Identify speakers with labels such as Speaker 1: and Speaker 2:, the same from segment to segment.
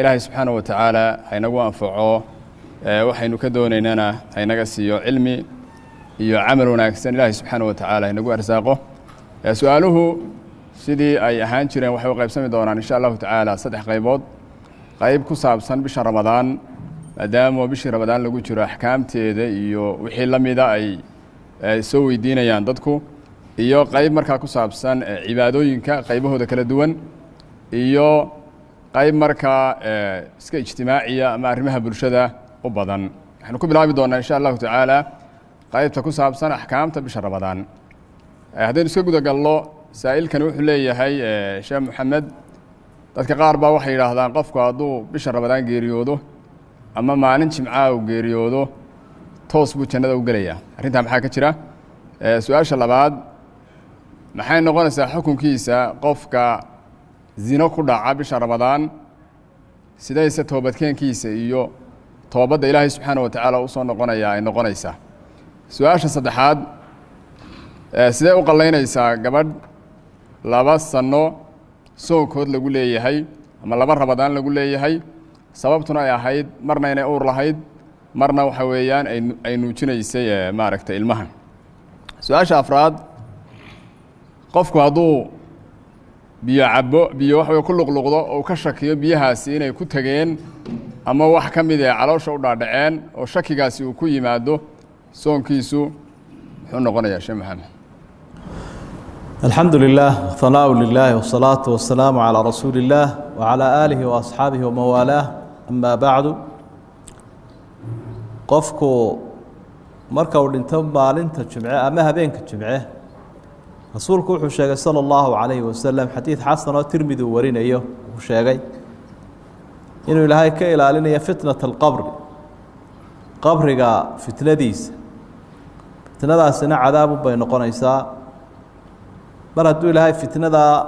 Speaker 1: إلهي سبحانه وتعالى هينقوا أنفعه وحين كدوننا هينقى سيو علمي يعمل وناكسن إلهي سبحانه وتعالى هينقوا أرزاقه سؤاله سيدي أي أهانشرين وحيو قيب سمي دوران إن شاء الله تعالى صدح قيبود قيب كساب سن بشهر رمضان مدام وبشهر رمضان لقو جرى أحكام تيدا إيو وحي لمي دا أي سوي دينا يانددكو إيو قيب مركا كساب سن عبادو ينكا قيبه دا كلا دوان إيو قيب مركا اسكا اجتماعية أما أرمها برشدة وبضان نحن كبلا بدورنا إن شاء الله تعالى قيب تكساب سن أحكام تبشهر رمضان هذين اسكا قد قال له سائل كان وحو ليهي شيخ محمد dadka qaar baa waxay yiraahdaan qofku haduu bisha Ramadaan geeriyoodo ama maalin Jimcaha uu geeriyoodo toos buu jannada u galaya arinta maxaa ka jira su'aasha labaad maxay noqonaysaa xukunkiisa qofka zina ku dhaca bisha Ramadaan sidaysa toobadkeenkiisa iyo toobada Ilaahay subhanahu wa ta'ala u soo noqonaya ay noqonaysaa su'aasha saddexaad sidee u qaleynaysaa gabadh laba sano soonkood lagu leeyahay ama laba Ramadaan lagu leeyahay sababtuna ay ahayd marna inay uur lahayd marna waxa weeyaan ay nuujinaysay maaragtay ilmaha su'aasha afraad qofku haduu biyo cabo biyo waxa ku luqluqdo oo ka shakiyo biyahaasi inay ku tageen ama wax ka mid ah caloosha u dhaadhaceen oo shakigaasi uu ku yimaado soonkiisu wuxuu noqonayaa Sheekh Maxamed
Speaker 2: الحمد لله ثناء لله والصلاة والسلام على رسول الله وعلى آله وأصحابه وموالاه أما بعد قفكو مركو لنتم مالنت الجمعة أما هبينك الجمعة رسولك وحشاق صلى الله عليه وسلم حديث حسن وترمذي ورين أيه وحشاقي إنه لهاي كيلا لنا فتنة القبر قبرك فتنة ديس فتنة سنة عذاب بين قنيساء mar hadduu ilaahay fitnada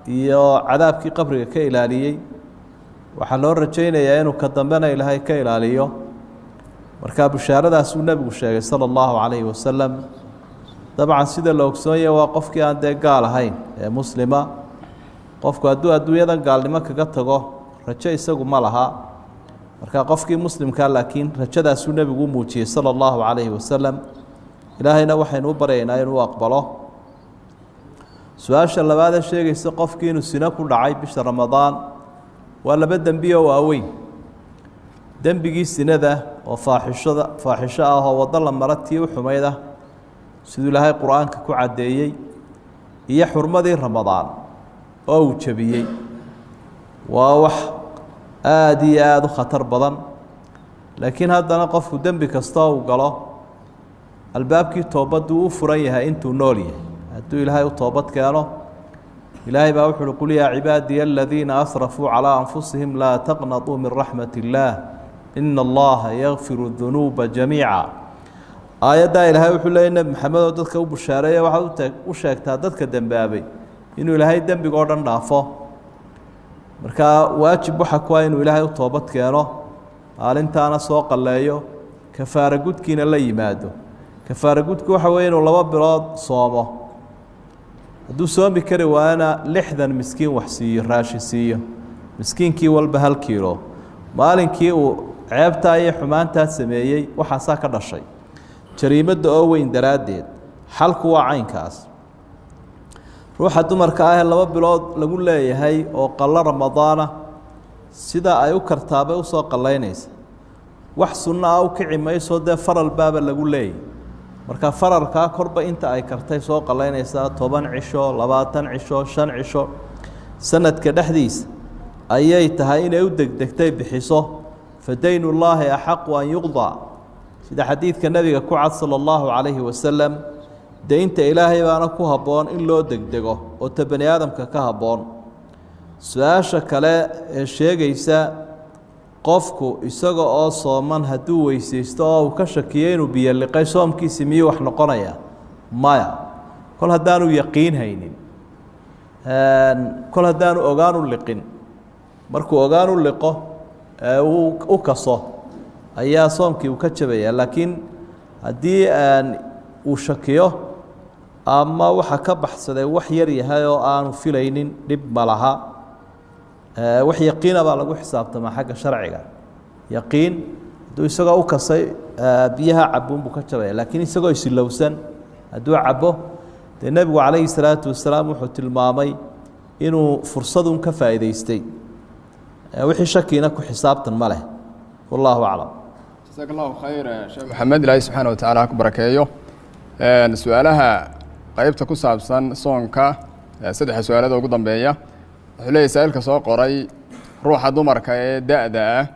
Speaker 2: iyo cadaabkii qabriga ka ilaaliyay waxa loo rajaynayaa inuu ka dambena ilaahay ka ilaaliyo marka bushaaradaas uu nabigu sheegay sallallahu alayhi wasallam dabcan sida loo ogsoonyahay waa qofkii aan gaal ahayn ee muslima qofku hadduu adduunyadan gaalnimo kaga tago rajo isagu ma laha marka qofkii muslimka laakiin rajadaas uu nabigu muujiyay sallallahu alayhi wasallam ilaahayna waxaynu u baryaynaa inuu aqbalo سؤال لبعض الشيء يسقف كينو سناكو لعيب بش رمضان ولا بدأ بيه وأوين دم بيجي سنة ده فاحشة هو وضل مرتي وحميدة سيد لها القرآن ككو عديي هي حرمة رمضان أو شبيي ووح آدي آدو خطر بدن لكن هذا نقف دم بكستا وقلا الباب كي توبدو فريها انتو نوليه هدو إلهي وطوبت كانوا إلهي بأوحل قل يا عبادي الذين أسرفوا على أنفسهم لا تقنطوا من رحمة الله إن الله يغفر الذنوب جميعا آية دا إلهي وحل إن محمد وددك وبشارية وشاكتا ددك الدنبابي إنه إلهي الدنبي قردن نافو مركا واجب وحكوا إنه إلهي وطوبت كانوا قال انت أنا سوق الليو كفار قد كين اللي يمادو كفار قد كوحوين والله براد صومه hadduu soomi kari waana 60 miskiin wax siiyo raashin siiyo miskiinkii walba 1 kiilo maalinkii uu ceebta ay xumaanta sameeyay waxa ka dhashay jariimada oo weyn daraadeed xalku waa caynkaas ruuxa dumarka ah 2 bilood lagu leeyahay oo qalla ramadaana sida ay u kartaabay u soo qalaynaysa wax sunna ah u kicimayso de faral baaba lagu leeyahay marka fararka korba inta ay kartay soo qalaynaysa 10 cisho 20 cisho 5 cisho sanadka dhaxdiis ayay tahay inay u degdegtay bixiso fadaynu Ilaahi ahaq an yuqda sida xadiidka nabiga ku cad sallallahu alayhi wasallam deynta Ilaahay baana ku haboon in loo degdego oo tabani aadamka ka haboon su'aasha kale ee sheegaysa qofku isaga oo sooman haduu weysaysto oo ka shakiyay inuu biyo liqay soomkiisa miyuu wax noqonaya maya kol hadaanu yaqiin haynin kol hadaanu ogaanu liqin markuu ogaanu liqo uu kaso ayaa soomkii uu ka jabaya laakiin hadii uu shakiyo ama waxa ka baxsaday wax yar yahay oo aanu filaynin dib malaha wax yaqiina baa lagu xisaabtamaa xagga sharciga yaqiin hadduu isagoo u kasay biyaha cabuunbuu ka jabaya laakiin isagoo isilowsan hadduu cabo dee nebigu calayhi salaatu wasalaam wuxuu tilmaamay inuu fursadun ka faa'iidaystay wixii shakiina ku xisaabtan ma leh wallaahu aclam
Speaker 1: jazaak allahu khayr sheekh maxamed ilaahay subxaana wa tacaala ha ku barakeeyo su-aalaha qaybta ku saabsan soonka saddexa su-aalada ugu dambeeya wuxuu leeyahy saa-ilka soo qoray ruuxa dumarka ee da-da ah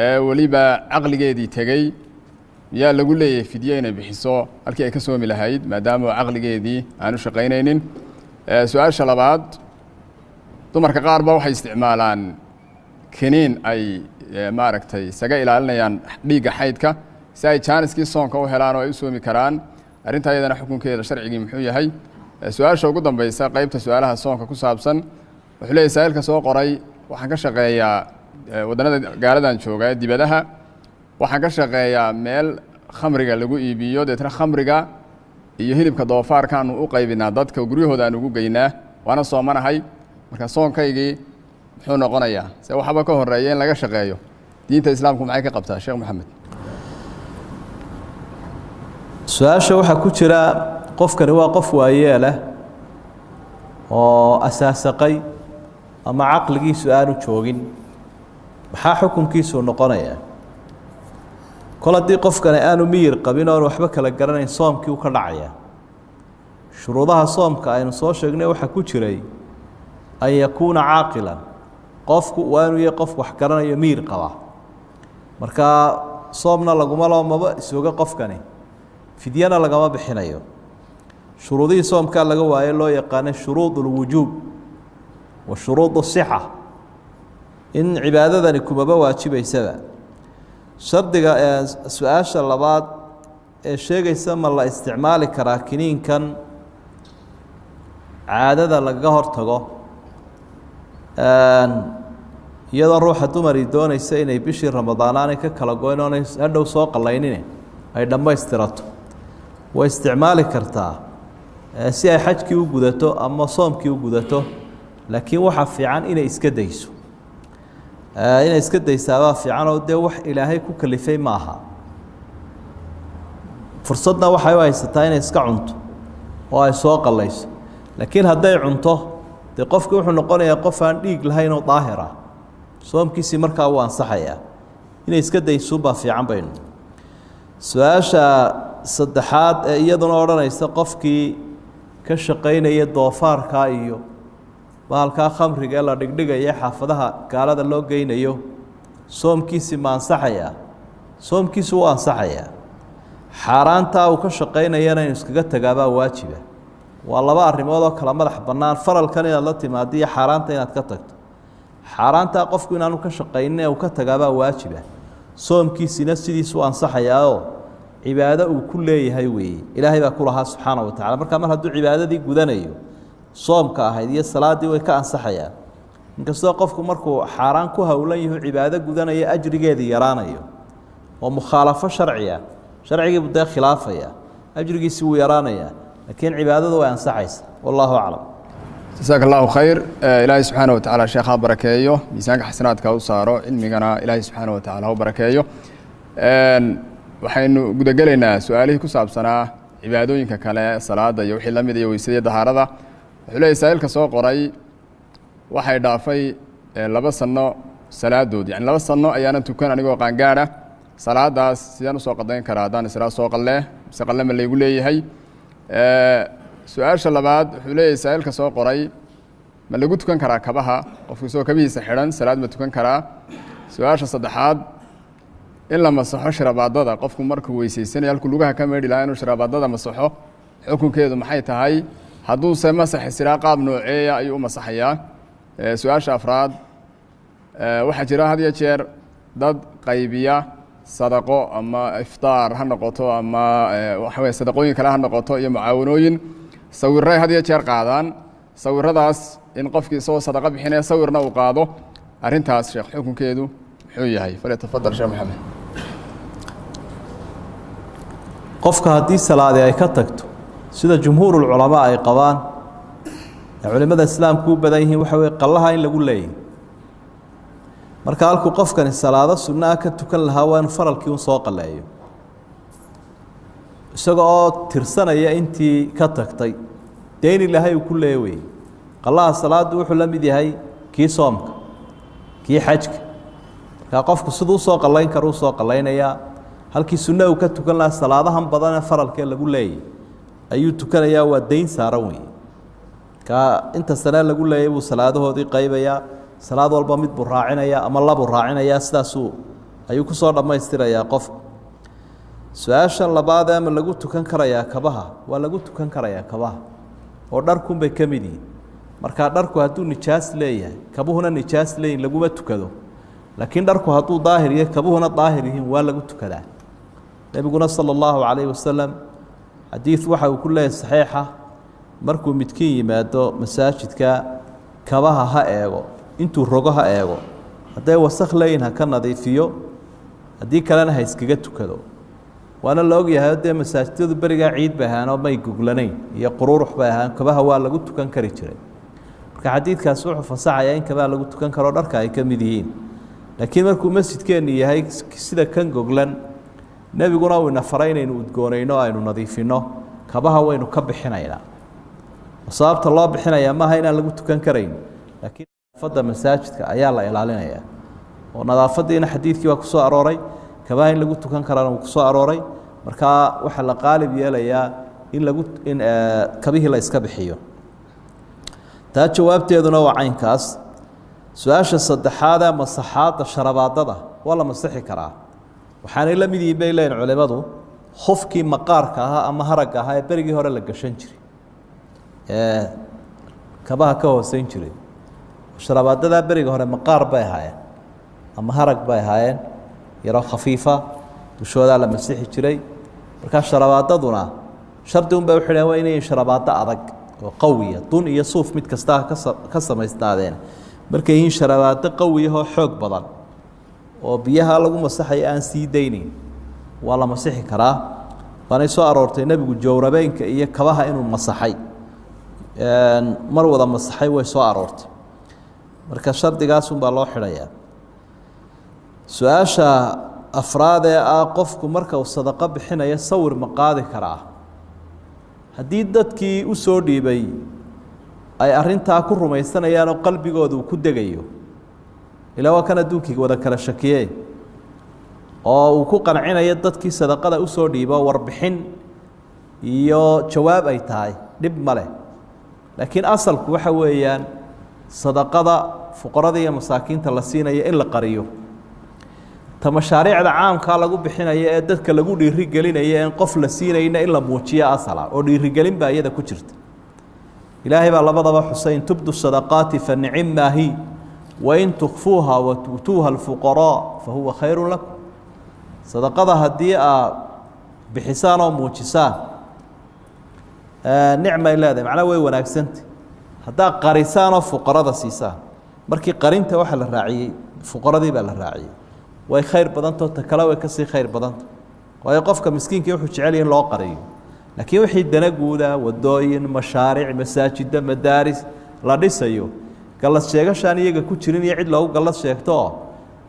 Speaker 1: ee weliba caqligeedii tegey miyaa lagu leeyahay fidye inay bixiso halkii ay ka soomi lahayd maadaama caqligeedii aanu shaqaynaynin su-aasha labaad dumarka qaar ba waxay isticmaalaan kiniin ay maaragtay isaga ilaalinayaan dhiigga xaydka si ay jaaniskii soonka u helaan oo ay u soomi karaan arrintaa iyadana xukunkeeda sharcigii muxuu yahay su-aasha ugu dambeysa qaybta su-aalaha soonka ku saabsan wuxuu leeyahy saa-ilka soo qoray waxaan ka shaqeeyaa wadannada gaaladan jooga ee dibadaha waxaan ka shaqeeyaa meel khamriga lagu iibiyo deetna khamriga iyo hilibka doofaarkaanu u qaybinaa dadka guryahooda aan ugu geynaa waana soomanahay marka soonkaygii muxuu noqonayaa se waxaba ka horeeya in laga shaqeeyo diinta islaamku maxay ka qabtaa sheekh maxamed
Speaker 2: su-aasha waxaa ku jira qofkani waa qof waayeelah oo asaasaqay ama caqligiisu aanu joogin maxaa xukunkiisu noqonayaa kol haddii qofkani aanu miyir qabin oonu waxba kala garanayn soomkii u ka dhacaya shuruudaha soomka aynu soo sheegnay waxaa ku jiray an yakuuna caaqilan qofku waa inuu yahay qof wax garanayo miyir qaba markaa soomna laguma loo maba isooga qofkani fidyana lagama bixinayo shuruudihii soomkaa laga waayo loo yaqaanay shuruud ulwujuub wa shuruud usixa in cibaadadani kumaba waajibaysaba shardiga su-aasha labaad ee sheegaysa ma la isticmaali karaa kiniinkan caadada lagaga hortago iyadoo ruuxa dumarii doonaysa inay bishii ramadaan aanay ka kala goyn oonay hadhow soo qallaynine ay dhammaystirato way isticmaali kartaa si ay xajkii u gudato ama soomkii u gudato laakiin waxaa fiican inay iska dayso inay iska daysaabaa fiicanoo dee wax ilaahay ku kalifay ma aha fursadna waxay u haysataa inay iska cunto oo ay soo qallayso laakiin hadday cunto dee qofkii wuxuu noqonayaa qof aan dhiig lahayn oo daahir ah soomkiisii markaa wuu ansaxayaa inay iska daysuunbaa fiican baynu su-aasha saddexaad ee iyaduna odhanaysa qofkii ka shaqaynaya doofaarkaa iyo bahalkaa khamriga ee la dhigdhigaya xaafadaha gaalada loo geynayo soomkiisii ma ansaxayaa soomkiisu wuu ansaxayaa xaaraantaa uu ka shaqaynayana inu iskaga tagaabaa waajiba waa laba arrimood oo kala madax bannaan faralkan inaad la timaado iyo xaaraanta inaad ka tagto xaaraantaa qofku inaanu ka shaqaynin uu ka tagaabaa waajiba soomkiisina sidiisu ansaxayaao cibaado uu ku leeyahay weeye ilaahay baa ku lahaa subxaana wa tacala markaa mar hadduu cibaadadii gudanayo soomka ahayd iyo salaaddii way ka ansaxayaan inkastoo qofku markuu xaaraan ku howlan yahu cibaado gudanayo ajrigeedii yaraanayo oo mukhaalafo sharciya sharcigiibu dee khilaafaya ajrigiisi wuu yaraanayaa laakiin cibaadadu way ansaxaysa wallaahu aclam
Speaker 1: jasaaka allahu khayr ilaahay subxaana wa tacaala sheekhaa barakeeyo miisaanka xasanaadka u saaro cilmigana ilaahay subxaana wa tacala ha barakeeyo waxaynu gudagelaynaa su-aalihii ku saabsanaa cibaadooyinka kale salaada iyo wixii la mid iyo weysada iyo dahaarada wuxuu leeyahy saa-ilka soo qoray waxay dhaafay 2 sano salaadood yani 2 sano ayaanan tukan anigoo qaangaadha salaadaas sidaan usoo qadayn karaa haddaan israa soo qallee mise qalle ma laygu leeyahay su-aasha labaad wuxuu leeyahay saa-ilka soo qoray ma lagu tukan karaa kabaha qofku isagoo kabihiisa xidhan salaad ma tukan karaa su-aasha saddexaad in la masaxo shirabaadada qofku markuu weysaysanaya halkuu lugaha ka meedhi lahaa inuu shirabaadada masaxo xukunkeedu maxay tahay hadduuse masax isiraa qaab nooceeya ayuu u masaxayaa su-aasha afraad waxaa jira had iyo jeer dad qaybiya sadaqo ama iftaar ha noqoto ama waxa weye sadaqooyin kale ha noqoto iyo mucaawanooyin sawiray had iyo jeer qaadaan sawiradaas in qofkii isagoo sadaqa bixinaya sawirna uu qaado arrintaas sheekh xukunkeedu muxuu yahay falyatafadal sheekh maxamed
Speaker 2: qofka haddii salaadi ay ka tagto sida jumhuurulculamaa ay qabaan ee culimmada islaamku u badan yihiin waxa weye qallaha in lagu leeyahy marka halku qofkani salaado sunnah ka tukan lahaa waa in faralkii uu soo qaleeyo isagoo tirsanaya intii ka tagtay deyn ilaahay uu ku leeyahay qallaha salaadu wuxuu la mid yahay kii soomka kii xajka ka qofku sidoo soo qalayn karo soo qalaynaya halkii sunnah uu ka tukan lahaa salaadahan badan ee faralkee lagu leeyahay ayuu tukanayaa waa deyn saaran weey ka inta sana lagu leeyahay uu salaadahoodii qaybaya salaad walba mid buu raacinaya ama laba raacinaya sidaas ayuu ku soo dhameystirayaa qof su'aasha labaad ama lagu tukan karayaa kabaha waa lagu tukan karayaa kabaha oo dharku bay kamid marka dharku haduu nijaas leeyahay kabuhuna nijaas leeyin laguma tukado laakiin dharku haduu daahir yahay kabuhuna daahir yihiin waa lagu tukadaa nabiguna sallallahu alayhi wasallam xadiis waxa uu ku leeyahay saxiixa markuu midkiin yimaado masaajidka kabaha ha eego intuu rogo ha eego haday wasakh leeyin ha ka nadiifiyo hadii kalena ha iskaga tukado waana la og yahay de masaajidadu bariga ciid baahano may guglanayn iyo quruurux baahan kabaha waa lagu tukan kari jiray marka xadiidkaas wuxuu fasaxaya in kabaha lagu tukan karo dharka ay kamid yihiin laakiin markuu masjidkeenu yahay sida kan goglan nabiguna uu nafaraynayn udgoonayno aynu nadiifino kabaha waynu ka bixinaynaa sababta loo bixinayaa ma aha in lagu tukan karayn laakiin nadaafada masaajidka ayaa la ilaalinaya oo nadaafadiina xadiidkii waa ku soo arooray kabaha in lagu tukan karana uu ku soo arooray marka waxa la qaalib yeelayaa in kabihi la iska bixiyo taa jawaabteeduna waa caynkaas su'aasha saddexaad ee masaxaada sharabaadada waa la masaxi karaa waxaanay la mid yihiin bay leeyihiin culimadu khufkii maqaarka ahaa ama haragga ahaa ee berigii hore la gashan jiray kabaha ka hooseyn jiray sharabaadada beriga hore maqaar bay ahaayeen ama harag bay ahaayeen yaro khafiifa dushooda la masixi jiray marka sharabaadaduna shardi un bay u xidheen waa inay sharabaado adag oo qawiya dun iyo suuf mid kasta ka samaysnaadeen markay yihiin sharabaado qawiya oo xoog badan oo biyaha lagu masaxay aan sii deynin waa la masixi karaa waana soo aroortay nabigu jawrabeynka iyo kabaha inuu masaxay mar wada masaxay way soo aroortay marka shardigaas un baa loo xidhayaa su'aasha afraad ee qofku marka uu sadaqa bixinayo sawir ma qaadi karaa haddii dadkii u soo dhiibay ay arintaa ku rumaysanayaan oo qalbigoodu ku degayo ilaa waa kan adduunkii wada kala shakiyey oo uu ku qancinayo dadkii sadaqada u soo dhiibo warbixin iyo jawaab ay tahay dhib male laakiin asalku waxa weeyaan sadaqada fuqarada iyo masaakiinta la siinayo in la qariyo tamashaariicda caamka lagu bixinayo ee dadka lagu dhiiri gelinayo in qof la siinayna in la muujiyo asala oo dhiiri gelin baa iyada ku jirta ilaahay baa labadaba xusayn tubdu sadaqaati fa ni'ma hi wa in tukhfuha wa tutuha alfuqara fa huwa khayrun lakum sadaqada hadii bixisaan oo muujisaan nicma ilaahay macna way wanaagsantay hadaa qarisaan oo fuqarada siisaan markii qarinta waxa la raaciyay fuqaradii baa la raaciyay way khayr badanto ta kala way ka sii khayr badanto way qofka miskiinka wuxuu jecel yahay loo qariyo laakiin wixii danaguuda wadooyin mashaariic masaajida madaaris la dhisayo galad sheegashaan iyaga ku jirin iyo cid loogu galad sheegto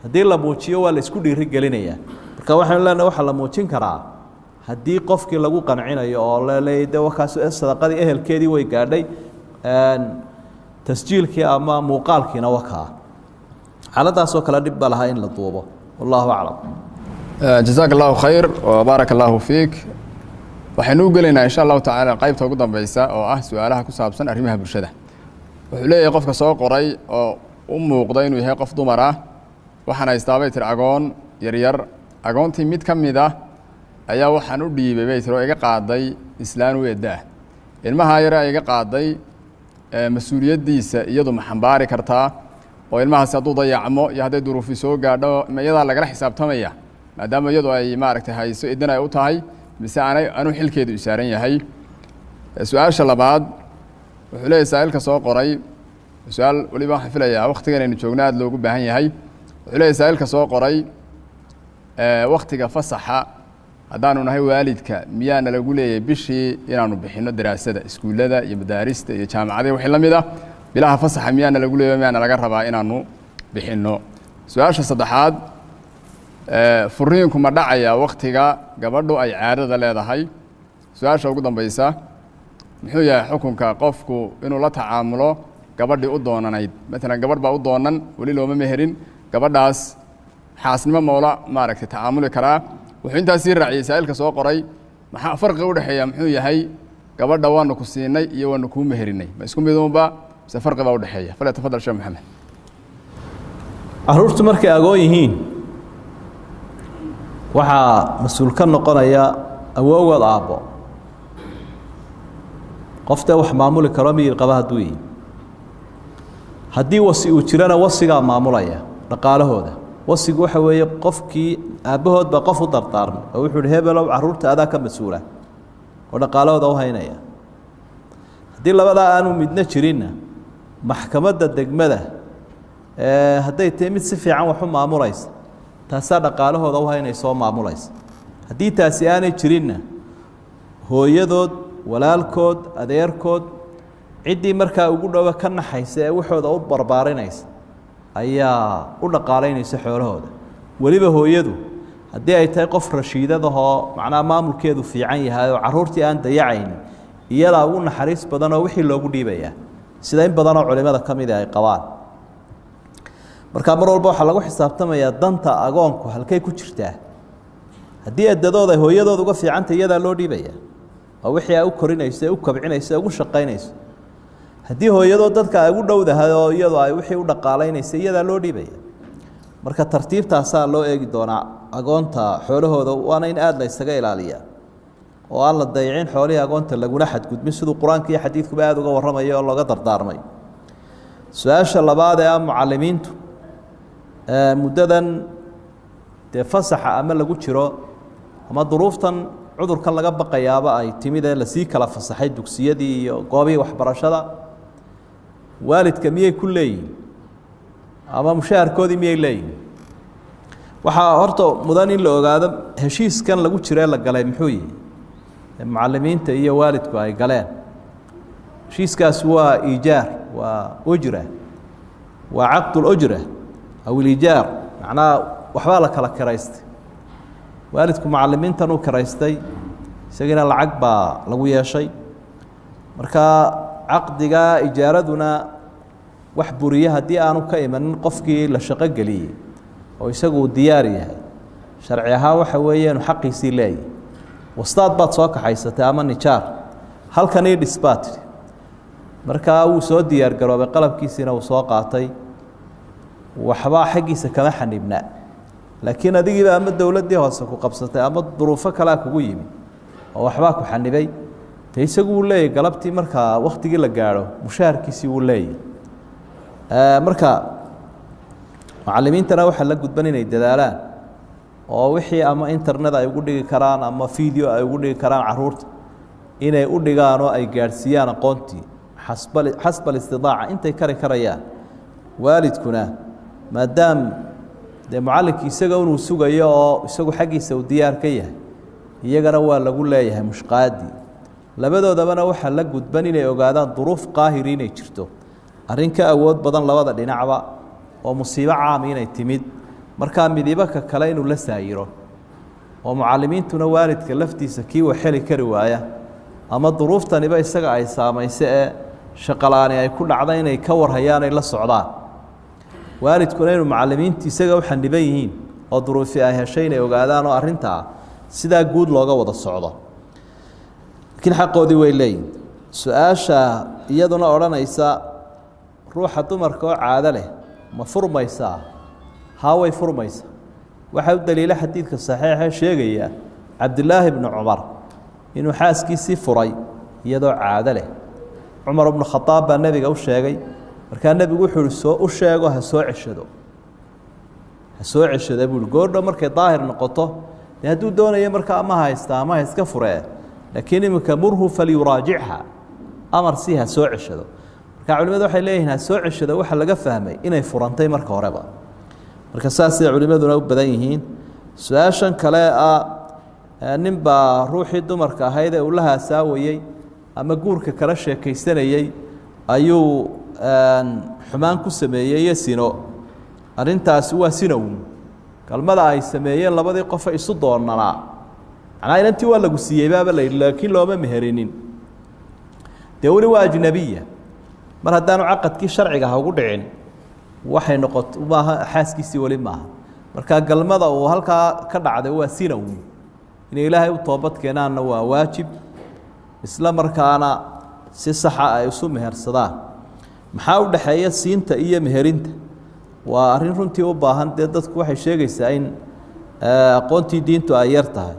Speaker 2: hadii la muujiyo waa la isku dhiiri gelinaya marka waxaan leenahay waxa la muujin karaa hadii qofkii lagu qancinayo oo la leeyahay wakaas sadaqadii ehelkeedii way gaadhay tasjiilkii ama muuqaalkiina wakaa xaaladaas oo kala dib balaha in la duubo والله أعلم
Speaker 1: جزاك الله خير وبارك الله فيك waxaynu galeynaa insha Allah taala qaybta ugu dambaysa oo su'aalaha ku saabsan arrimaha bulshada wuxuu leeyahay qofka soo qoray oo u muuqda inuu yahay qof dumar waxana istaabay tir agoon yar agoontii mid kamid ayaa waxaan u dhiibay bay tiro iga qaaday islaan weedaa ilmaha yar iga qaaday mas'uuliyadiisa iyadu ma xambaari kartaa oo ilmahaas hadduu dayacmo iyo hadday duruufi soo gaadho iyadaa lagala xisaabtamaya maadaama iyadu ay maaragtay hayso idin ay u tahay mise anu xilkeedu u saaran yahay su-aasha labaad wuxuu leeyahay saa'ilka soo qoray su-aal waliba waxaan filayaa waqtigan aynu joogno aad loogu baahan yahay wuxuu leeyahay saa'ilka soo qoray waqtiga fasaxa haddaanu nahay waalidka miyaana lagu leeyahay bishii inaanu bixinno daraasada iskuullada iyo madaarista iyo jaamacadaha wixii la mid bilaha fasaxa miyaana lagu leeyahay miyaana laga rabaa inaanu bixinno su-aasha saddexaad furiinku ma dhacayaa waktiga gabadhu ay caadada leedahay su-aasha ugu dambaysa muxuu yahay xukunka qofku inuu la tacaamulo gabadhii u doonanayd maalan gabadh baa u doonan weli looma meherin gabadhaas xaasnimo moola maaragtay tacaamuli karaa wuxuu intaas sii raaciyey saa'ilka soo qoray maxaa farqiga u dhexeeya muxuu yahay gabadha waanu ku siinay iyo waanu kuu meherinay ma isku miduunba mise farqi baa u dhexeeya falyatafadal sheekh maxamed
Speaker 2: caruurtu markay agoon yihiin waxaa mas-uul ka noqonaya awoogood aabbo qoftee wax maamuli karo miyir qaba hadduu yihi haddii wasi uu jirana wasigaa maamulaya dhaqaalahooda wasigu waxa weeye qofkii aabbahood baa qof u dardaarmay oo wuxuu ihi hebelow carruurta adaa ka mas-uula oo dhaqaalahooda u haynaya haddii labadaa aanu midna jirinna maxkamadda degmada hadday tahay mid si fiican wax u maamulaysa taasaa dhaqaalahooda u haynaysa oo maamulaysa haddii taasi aanay jirinna hooyadood walaalkood adeerkood ciddii markaa ugu dhowa ka naxaysa ee waxooda u barbaarinaysa ayaa u dhaqaalaynaysa xoolahooda weliba hooyadu haddii ay tahay qof rashiidadahoo macnaha maamulkeedu fiican yahay oo carruurtii aan dayacaynin iyadaa ugu naxariis badan oo wixii loogu dhiibayaa sida in badanoo culimada ka mida ay qabaan markaa mar walba waxaa lagu xisaabtamayaa danta agoonku halkay ku jirtaa haddii eddadooda ay hooyadooda uga fiicanta iyadaa loo dhiibaya oo wixii ay u korinayso ee u kabcinayso ee ugu shaqaynayso haddii hooyadoo dadka ay ugu dhowdahay oo iyadu ay wixii u dhaqaalaynaysa iyadaa loo dhiibaya marka tartiibtaasaa loo eegi doonaa agoonta xoolahooda waana in aada la ysaga ilaaliyaa oo aan la dayicin xoolihii agoonta laguna xadgudbin siduu qur-aanka iyo xadiidkuba aada uga warramayo oo looga dardaarmay su-aasha labaad ee ah mucalimiintu muddadan dee fasaxa ama lagu jiro ama duruuftan cudurkan laga baqayaaba ay timid ee lasii kala fasaxay dugsiyadii iyo goobihii waxbarashada waalidka miyay ku leeyihin ama mushaharkoodii miyay leeyihin waxaa horta mudan in la ogaado heshiiskan lagu jiree la galay muxuu yihi mucalimiinta iyo waalidku ay galeen heshiiskaas waa iijaar waa ujra waa caqdulujra aw ilijaar macnaha waxbaa la kala kiraystay waalidku mucalimiintan uu kiraystay isagiina lacag baa lagu yeeshay marka caqdiga ijaaraduna wax buriye haddii aanu ka imanin qofkii la shaqo geliyey oo isagu uu diyaar yahay sharci ahaan waxa weeye inu xaqiisii leeyahy wastaad baad soo kaxaysatay ama nijaar halkan ii dhis baa tidhi markaa wuu soo diyaar garoobay qalabkiisiina uu soo qaatay waxbaa xaggiisa kama xanibnaa laakiin adigiiba ama dowladdii hoose ku qabsatay ama duruufo kalea kugu yimi oo waxbaa ku xanibay de isagu wuu leeyahy galabtii markaa waktigii la gaadho mushaharkiisii wuu leeyahy marka mucalimiintana waxaa la gudban inay dadaalaan oo wixii ama internet ay ugu dhigi karaan ama video ay ugu dhigi karaan caruurta inay u dhigaan oo ay gaadhsiiyaan aqoontii xasba alistidaaca intay kari karayaan waalidkuna maadaam dee mucallinkii isaga inuu sugayo oo isagu xaggiisa uu diyaar ka yahay iyagana waa lagu leeyahay mushqaadii labadoodabana waxaa la gudban inay ogaadaan duruuf qaahiri inay jirto arrin ka awood badan labada dhinacba oo musiibo caami inay timid markaa midibo ka kale inuu la saayiro oo mucalimiintuna waalidka laftiisa kii wax heli kari waaya ama duruuftaniba isaga ay saamayso ee shaqalaani ay ku dhacda inay ka warhayaan ay la socdaan waalidkuna inuu mucalimiinta isaga u xaniban yihiin oo duruufi ay heshay inay ogaadaan oo arrintaa sidaa guud looga wada socdo laakiin xaqoodii way leeyihin su-aasha iyaduna odhanaysa ruuxa dumarka oo caado leh ma furmaysaa haa way furmaysaa waxaa u daliila xadiidka saxiixa sheegaya cabdilaahi bnu cumar inuu xaaskiisii furay iyadoo caado leh cumar bnu khadaab baa nebiga u sheegay markaa nebigu wuxuu ihi u sheego ha soo ceshado buu ihi goordho markay daahir noqoto dee hadduu doonayo markaa ama haysta ama ha iska furee laakiin iminka murhu falyuraajichaa amar si ha soo ceshado marka culimadu waxay leeyihiin ha soo ceshado waxa laga fahmay inay furantay marka horeba marka saasay culimaduna u badan yihiin su-aashan kale ah nin baa ruuxii dumarka ahayd ee uu la haasaawayey ama guurka kala sheekaysanayey ayuu xumaan ku sameeyey iyo sino arrintaasi waa sina uun galmada ay sameeyeen labadii qof isu doonanaa macnaa inantii waa lagu siiyey baaba la yidhi laakiin looma meherinin dee weli waa ajnabiya mar haddaanu caqadkii sharciga ha ugu dhicin waxay noqoto maaha xaaskiisii weli maaha marka galmada uu halkaa ka dhacday waa sina uun inay ilaahay u toobad keenaanna waa waajib isla markaana si saxa ay isu mehersadaan maxaa u dhaxeeya siinta iyo meherinta waa arrin runtii u baahan dee dadku waxay sheegaysaa in aqoontii diintu ay yar tahay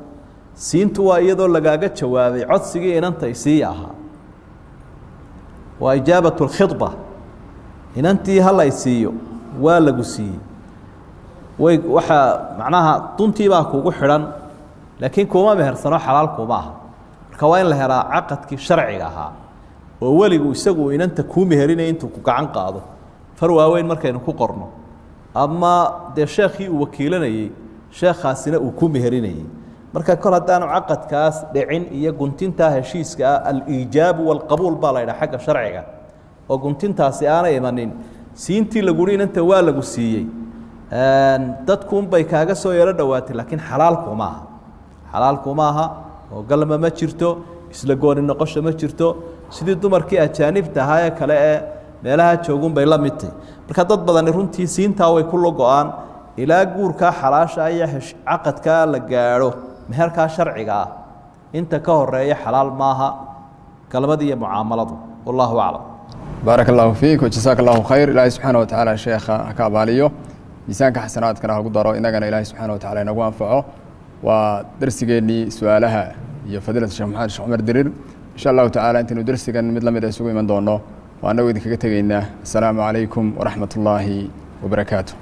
Speaker 2: siintu waa iyadoo lagaaga jawaabay codsigii inanta isiiya ahaa waa ijaabatu lkhidba inantii hala isiiyo waa lagu siiyey way waxaa macnaha duntii baa kugu xidhan laakiin kuma mehersano xalaal kuma aha marka waa in la helaa caqadkii sharciga ahaa oo weligu isagu inanta kuu meherinaya intuu ku gacan qaado far waaweyn markaynu ku qorno ama dee sheekhii uu wakiilanayey sheekhaasina uu ku meherinayey marka kol haddaanu caqadkaas dhicin iyo guntintaa heshiiska ah aliijaabu walqabuul baa la ydhaha xagga sharciga oo guntintaasi aanay imanin siintii laguri inanta waa lagu siiyey dadkuunbay kaaga soo yaro dhowaatay laakiin xalaalkuma aha oo galma ma jirto isla gooni noqosho ma jirto sidii dumarkii ajaanibta ahaa ee kale ee meelaha joogunbay la midtay marka dad badani runtii siintaa way ku go-aan ilaa guurkaa xalaasha iyo caqadkaa la gaadho meherkaa sharciga ah inta ka horeeya xalaal maaha galmada iyo mucaamaladu wallahu aclam
Speaker 1: baarak allahu fiik wajasaaka allahu khayr ilaahay subxaana wa tacaala sheekha ha ka abaaliyo miisaanka xasanaadkana hagu daro innagana ilaahay subxaana wa tacala inagu anfaco waa darsigeennii su-aalaha iyo fadiilata sheekh maxamed sheekh cumar dirir insha allahu tacaala intaynu darsigan mid la mid a isugu iman doono waa annagu idinkaga tegaynaa assalaamu calaykum waraxmat ullaahi wabarakaatu